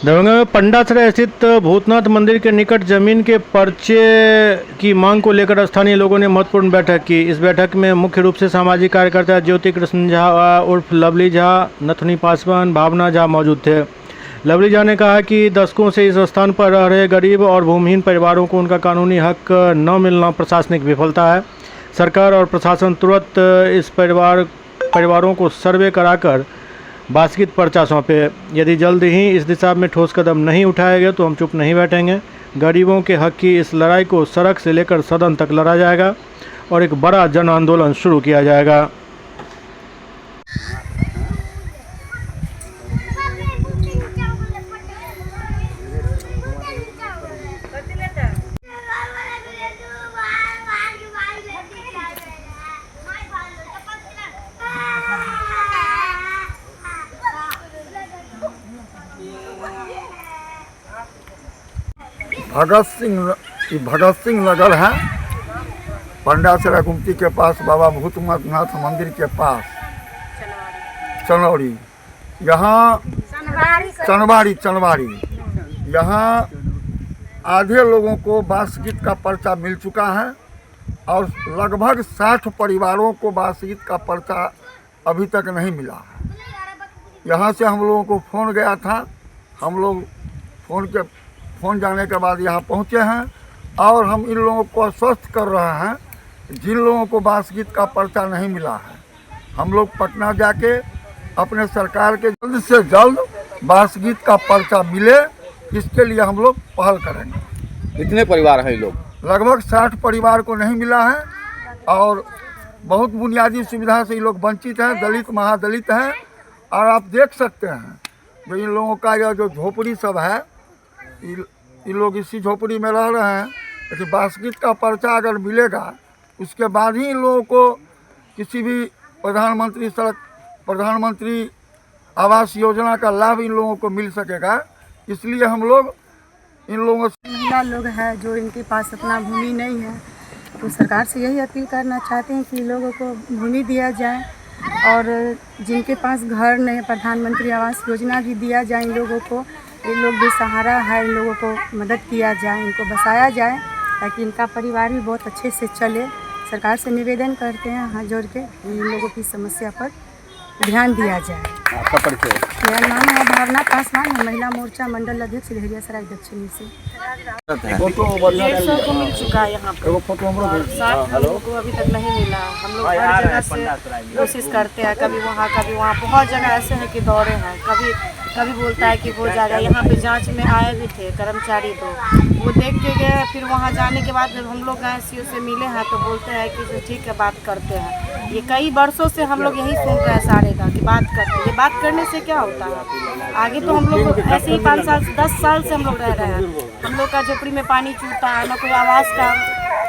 दरभंगा में पंडासरा स्थित भूतनाथ मंदिर के निकट जमीन के पर्चे की मांग को लेकर स्थानीय लोगों ने महत्वपूर्ण बैठक की। इस बैठक में मुख्य रूप से सामाजिक कार्यकर्ता ज्योति कृष्ण झा उर्फ लवली झा, नथुनी पासवान, भावना झा मौजूद थे। लवली झा ने कहा कि दशकों से इस स्थान पर रह रहे गरीब और भूमिहीन परिवारों को उनका कानूनी हक न मिलना प्रशासनिक विफलता है। सरकार और प्रशासन तुरंत इस परिवारों को सर्वे कराकर बासगीत पर्चा सौंपे। यदि जल्द ही इस दिशा में ठोस कदम नहीं उठाए गए तो हम चुप नहीं बैठेंगे। गरीबों के हक की इस लड़ाई को सड़क से लेकर सदन तक लड़ा जाएगा और एक बड़ा जन आंदोलन शुरू किया जाएगा। भगत सिंह नगर है, पंडासरा गुमती के पास, बाबा भूतनाथ मंदिर के पास, चनौरी, यहाँ चनवाड़ी यहाँ आधे लोगों को बासगीत का पर्चा मिल चुका है और लगभग 60 परिवारों को बासगीत का पर्चा अभी तक नहीं मिला है। यहाँ से हम लोगों को फ़ोन गया था, हम लोग फ़ोन जाने के बाद यहाँ पहुँचे हैं और हम इन लोगों को आश्वस्त कर रहे हैं जिन लोगों को बासगीत का पर्चा नहीं मिला है, हम लोग पटना जाके अपने सरकार के जल्द से जल्द बासगीत का पर्चा मिले, इसके लिए हम लोग पहल करेंगे। कितने परिवार हैं ये लोग? लगभग 60 परिवार को नहीं मिला है और बहुत बुनियादी सुविधा से ये लोग वंचित हैं, दलित महादलित हैं। और आप देख सकते हैं जो इन लोगों का यह जो झोपड़ी सब है, ये लोग इसी झोपड़ी में रह रहे हैं। लेकिन बासगीत का पर्चा अगर मिलेगा उसके बाद ही इन लोगों को किसी भी प्रधानमंत्री आवास योजना का लाभ इन लोगों को मिल सकेगा। इसलिए हम लोग इन लोगों से महिला लोग हैं जो इनके पास अपना भूमि नहीं है, तो सरकार से यही अपील करना चाहते हैं कि लोगों को भूमि दिया जाए और जिनके पास घर नहीं, प्रधानमंत्री आवास योजना भी दिया जाए इन लोगों को। ये लोग भी सहारा है, इन लोगों को मदद किया जाए, इनको बसाया जाए ताकि इनका परिवार भी बहुत अच्छे से चले। सरकार से निवेदन करते हैं हाथ जोड़ के इन लोगों की समस्या पर ध्यान दिया जाए। आपका परिचय? मेरा नाम है भावना पासवान, महिला मोर्चा मंडल अध्यक्ष लहरियासराय दक्षिणी से। 150 को मिल चुका है यहाँ पे और 60 लोगों को अभी तक नहीं मिला। हम लोग हर जगह से कोशिश करते हैं, कभी वहाँ बहुत जगह ऐसे हैं कि दौरे हैं, कभी बोलता है कि हो जाएगा। यहाँ पे जांच में आए भी थे कर्मचारी, तो वो देख के गए। फिर वहाँ जाने के बाद जब हम लोग सीओ से मिले हैं तो बोलते हैं कि ठीक है बात करते हैं। ये कई वर्षों से हम लोग यही सुन रहे हैं सारे का कि बात करते हैं। ये बात करने से क्या होता है? आगे तो हम लोग ऐसे ही 5 साल से 10 साल से हम लोग रह रहे हैं। हम लोग का झोपड़ी में पानी चूता है, ना कोई आवास का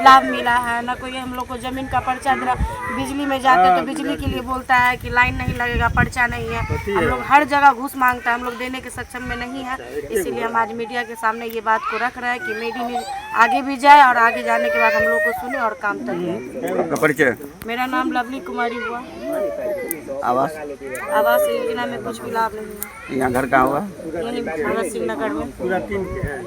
लाभ मिला है, ना कोई हम लोग को ज़मीन का पर्चा मिला। बिजली में जाते तो बिजली के लिए बोलता है कि लाइन नहीं लगेगा, पर्चा नहीं है। हम लोग हर जगह घूस मांगता है, हम लोग देने के सक्षम में नहीं है। इसीलिए हम आज मीडिया के सामने ये बात को रख रहे हैं कि मीडिया में आगे भी जाए और आगे जाने के बाद हम लोग को सुने और काम तक। आपका परिचय? मेरा नाम लवली कुमारी हुआ। आवास योजना में कुछ भी लाभ नहीं है। यहाँ घर कहाँ हुआ? यही भगत सिंह नगर में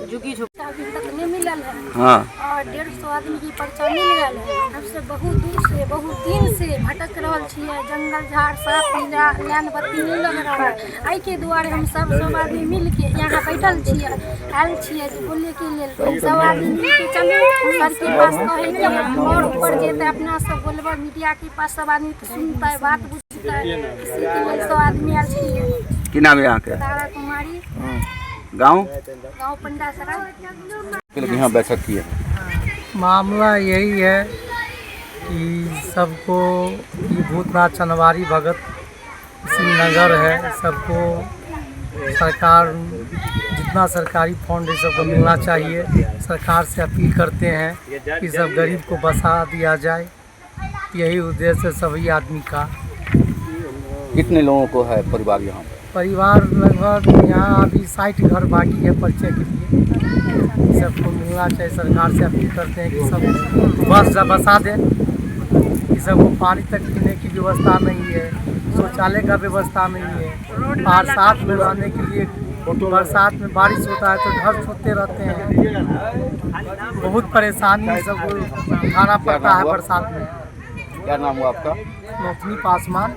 झुकी झुकी अभी तक नहीं मिलल है। हाँ। और 150 आदमी की पर्चा मिल गया है। हमसे बहुत दूर से बहुत दिन से भटक रहल छियै, जंगल झाड़ साफ लाइन बत्ती नहीं लग रहा है। एहि के दुआरे हम सब आदमी मिल के यहाँ बैठल छियै, आयल छियै बोले के लिए। सब आदमी मिल के चलू सर के पास कहे के और ऊपर जेते अपना सब बोलबा, मीडिया के पास सब आदमी सुनता है, बात बुझता है। इसी के लिए सब आदमी आयल छियै। की नाम है यहाँ के? तारा कुमारी, गाँव पंडासरा। यहाँ बैठक की है। मामला यही है कि सबको ये भूतनाथ चनवारी भगत सिंह नगर है, सबको सरकार जितना सरकारी फंड है सबको मिलना चाहिए। सरकार से अपील करते हैं कि सब गरीब को बसा दिया जाए, यही उद्देश्य है सभी आदमी का। कितने लोगों को है परिवार यहाँ? परिवार लगभग यहाँ अभी 60 घर बाकी है पर्चे के लिए। सबको मिलना चाहिए। सरकार से अपील करते हैं कि सब बसा दें। कि सबको पानी तक पीने की व्यवस्था नहीं है, शौचालय का व्यवस्था नहीं है, और साथ में रहने के लिए बरसात में बारिश होता है तो घर छोड़ते रहते हैं। बहुत परेशानी सबको उठाना पड़ता है बरसात में। क्या नाम हुआ आपका? नौतनी पासवान।